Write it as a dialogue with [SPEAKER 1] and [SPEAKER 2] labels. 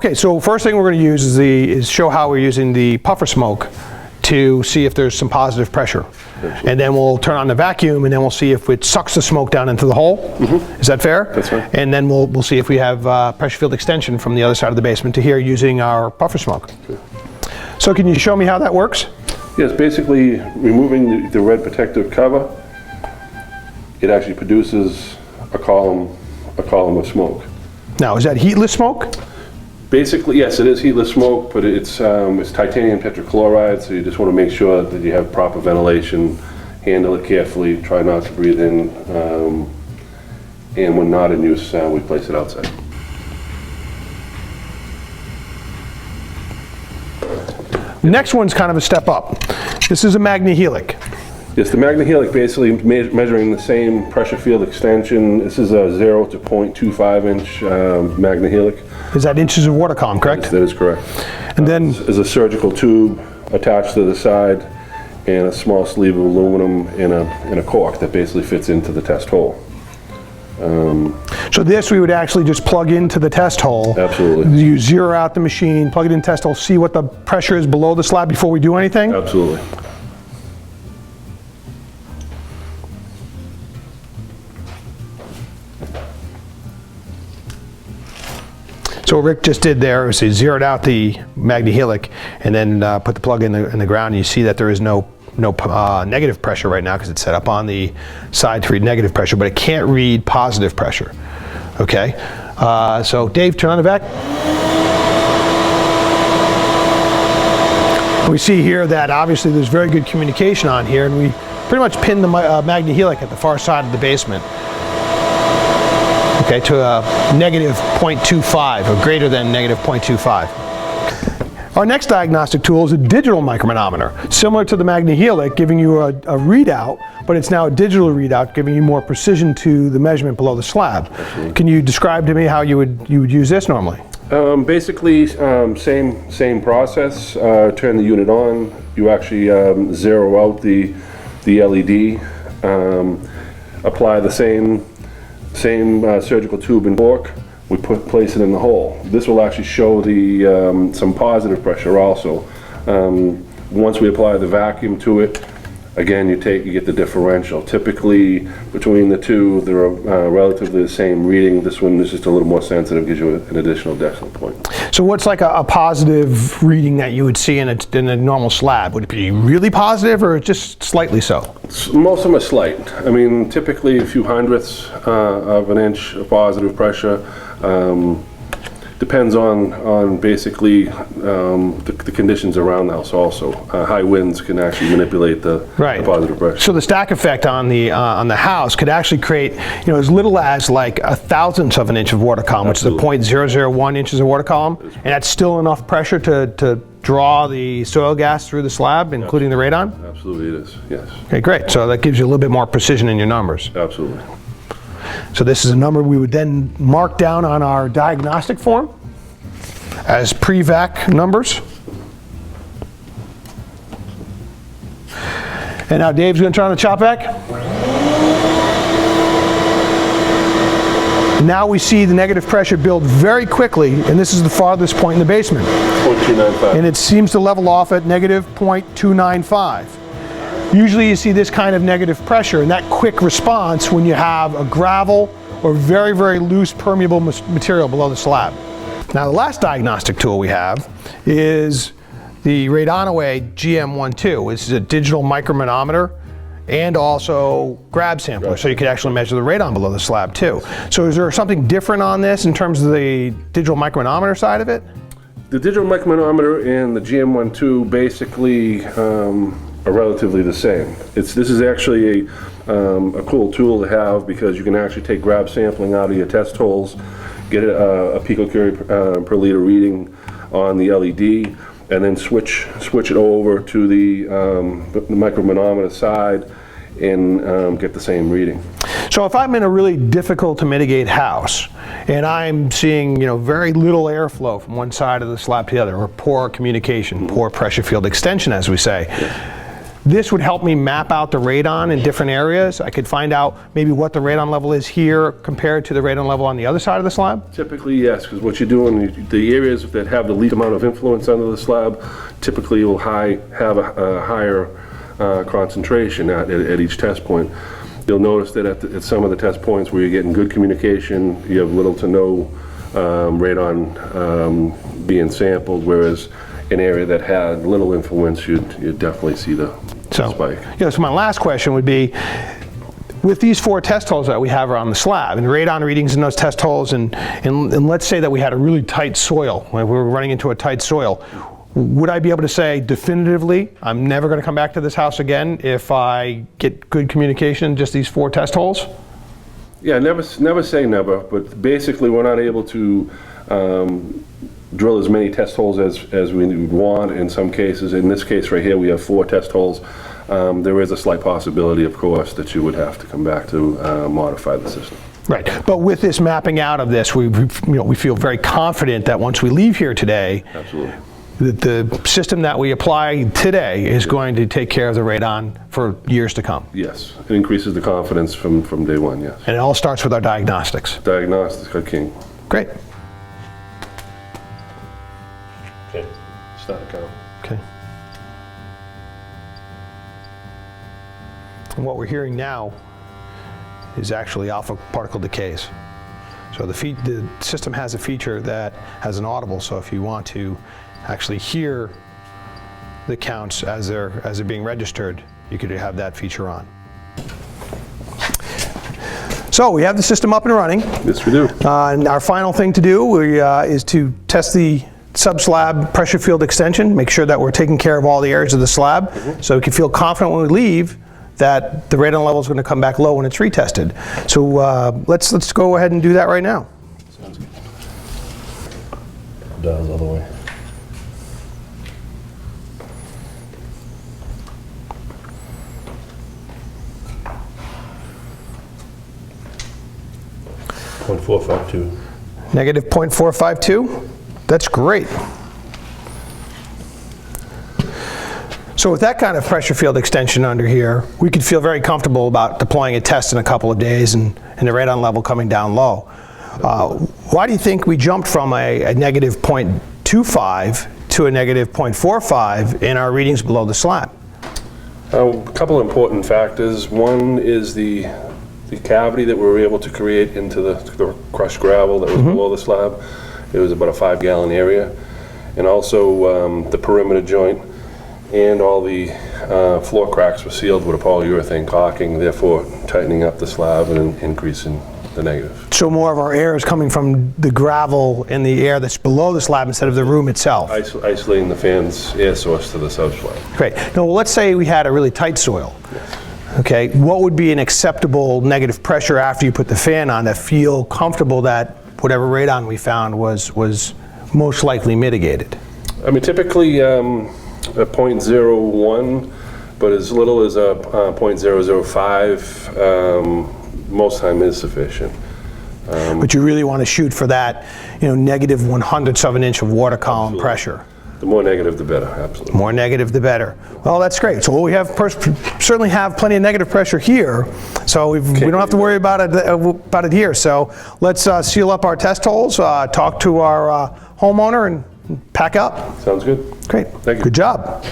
[SPEAKER 1] Okay, so first thing we're going to use is show how we're using the puffer smoke to see if there's some positive pressure.
[SPEAKER 2] Absolutely.
[SPEAKER 1] And then we'll turn on the vacuum, and then we'll see if it sucks the smoke down into the hole. Is that fair?
[SPEAKER 2] That's right.
[SPEAKER 1] And then we'll see if we have pressure field extension from the other side of the basement to here using our puffer smoke.
[SPEAKER 2] Okay.
[SPEAKER 1] So can you show me how that works?
[SPEAKER 2] Yes, basically removing the red protective cover, it actually produces a column of smoke.
[SPEAKER 1] Now, is that heatless smoke?
[SPEAKER 2] Basically, yes, it is heatless smoke, but it's titanium tetrachloride, so you just want to make sure that you have proper ventilation, handle it carefully, try not to breathe in, and when not in use, we place it outside.
[SPEAKER 1] Next one's kind of a step up. This is a Magna Helix.
[SPEAKER 2] Yes, the Magna Helix basically measuring the same pressure field extension. This is a 0 to 0.25 inch Magna Helix.
[SPEAKER 1] Is that inches of water column, correct?
[SPEAKER 2] That is correct.
[SPEAKER 1] And then
[SPEAKER 2] there's a surgical tube attached to the side and a small sleeve of aluminum and a cork that basically fits into the test hole.
[SPEAKER 1] So this we would actually just plug into the test hole.
[SPEAKER 2] Absolutely.
[SPEAKER 1] You zero out the machine, plug it in the test hole, see what the pressure is below the slab before we do anything?
[SPEAKER 2] Absolutely.
[SPEAKER 1] So what Rick just did there is he zeroed out the Magna Helix and then put the plug in the ground, and you see that there is no negative pressure right now because it's set up on the side to read negative pressure, but it can't read positive pressure. Okay, so Dave, turn on the vac. We see here that obviously there's very good communication on here, and we pretty much pinned the Magna Helix at the far side of the basement. Okay, to a negative 0.25 or greater than negative 0.25. Our next diagnostic tool is a digital microphonometer, similar to the Magna Helix, giving you a readout, but it's now a digital readout, giving you more precision to the measurement below the slab. Absolutely. Can you describe to me how you would use this normally?
[SPEAKER 2] Basically, same process. Turn the unit on. You actually zero out the LED. Apply the same surgical tube and cork. We place it in the hole. This will actually show the some positive pressure also. Once we apply the vacuum to it, again you get the differential. Typically between the two they're relatively the same reading. This one is just a little more sensitive, gives you an additional decimal point.
[SPEAKER 1] So what's like a positive reading that you would see in a normal slab? Would it be really positive or just slightly so?
[SPEAKER 2] Most of them are slight. I mean, typically a few hundredths of an inch of positive pressure. Depends on basically the conditions around the house also. High winds can actually manipulate the positive pressure. So
[SPEAKER 1] the stack effect on the house could actually create, as little as like a thousandth of an inch of water column,
[SPEAKER 2] Absolutely.
[SPEAKER 1] which is 0.001 inches of water column, and that's still enough pressure to draw the soil gas through the slab, including the radon?
[SPEAKER 2] Absolutely it is, yes.
[SPEAKER 1] Okay, great. So that gives you a little bit more precision in your numbers.
[SPEAKER 2] Absolutely.
[SPEAKER 1] So this is a number we would then mark down on our diagnostic form as pre-vac numbers. And now Dave's going to turn on the chop vac. And now we see the negative pressure build very quickly, and this is the farthest point in the basement.
[SPEAKER 2] 0.295.
[SPEAKER 1] And it seems to level off at negative 0.295. Usually you see this kind of negative pressure and that quick response when you have a gravel or very, very loose permeable material below the slab. Now the last diagnostic tool we have is the Radonaway GM12. This is a digital microphonometer and also grab sampler, so you could actually measure the radon below the slab too. So is there something different on this in terms of the digital microphonometer side of it?
[SPEAKER 2] The digital microphonometer and the GM12 basically are relatively the same. This is actually a cool tool to have because you can actually take grab sampling out of your test holes, get a picocurie per liter reading on the LED, and then switch it over to the microphonometer side and get the same reading.
[SPEAKER 1] So if I'm in a really difficult to mitigate house and I'm seeing very little airflow from one side of the slab to the other, or poor communication, poor pressure field extension as we say, This would help me map out the radon in different areas. I could find out maybe what the radon level is here compared to the radon level on the other side of the slab.
[SPEAKER 2] Typically, yes, because what you're doing, the areas that have the least amount of influence under the slab, typically will have a higher concentration at each test point. You'll notice that at some of the test points where you're getting good communication, you have little to no radon being sampled, whereas an area that had little influence, you'd definitely see the spike.
[SPEAKER 1] So my last question would be, with these 4 test holes that we have around the slab, and radon readings in those test holes, and let's say that we had a really tight soil, when we were running into a tight soil, would I be able to say definitively, I'm never going to come back to this house again if I get good communication in just these 4 test holes?
[SPEAKER 2] Yeah, never say never, but basically we're not able to drill as many test holes as we want in some cases. In this case right here, we have 4 test holes. There is a slight possibility, of course, that you would have to come back to modify the system.
[SPEAKER 1] Right, but with this mapping out of this, we feel very confident that once we leave here today,
[SPEAKER 2] absolutely,
[SPEAKER 1] that the system that we apply today is going to take care of the radon for years to come.
[SPEAKER 2] Yes, it increases the confidence from day one, yes.
[SPEAKER 1] And it all starts with our diagnostics.
[SPEAKER 2] Diagnostics are king.
[SPEAKER 1] Great.
[SPEAKER 2] Okay, start the count.
[SPEAKER 1] Okay. And what we're hearing now is actually alpha particle decays. So the system has a feature that has an audible, so if you want to actually hear the counts as they're being registered, you could have that feature on. So we have the system up and running.
[SPEAKER 2] Yes, we do.
[SPEAKER 1] And our final thing to do is to test the sub-slab pressure field extension, make sure that we're taking care of all the areas of the slab, so we can feel confident when we leave that the radon level is going to come back low when it's retested. So let's go ahead and do that right now.
[SPEAKER 2] Sounds good. Dials all the way. .452.
[SPEAKER 1] Negative 0.452. That's great. So with that kind of pressure field extension under here, we could feel very comfortable about deploying a test in a couple of days and the radon level coming down low. Why do you think we jumped from a negative 0.25 to a negative 0.45 in our readings below the slab?
[SPEAKER 2] A couple of important factors. One is the cavity that we were able to create into the crushed gravel that was below the slab. It was about a 5-gallon area. And also the perimeter joint and all the floor cracks were sealed with a polyurethane caulking, therefore tightening up the slab and increasing the negative. So
[SPEAKER 1] more of our air is coming from the gravel and the air that's below the slab instead of the room itself.
[SPEAKER 2] Isolating the fan's air source to the subslab.
[SPEAKER 1] Great. Now let's say we had a really tight soil.
[SPEAKER 2] Yes.
[SPEAKER 1] Okay, what would be an acceptable negative pressure after you put the fan on to feel comfortable that whatever radon we found was most likely mitigated?
[SPEAKER 2] I mean, typically a 0.01, but as little as a 0.005 most time is sufficient.
[SPEAKER 1] But you really want to shoot for that, negative 1/100th of an inch of water column pressure.
[SPEAKER 2] The more negative, the better, absolutely.
[SPEAKER 1] More negative, the better. Well, that's great. So we have certainly have plenty of negative pressure here, so we don't have to worry about it here. So let's seal up our test holes, talk to our homeowner, and pack up.
[SPEAKER 2] Sounds good.
[SPEAKER 1] Great.
[SPEAKER 2] Thank you.
[SPEAKER 1] Good job.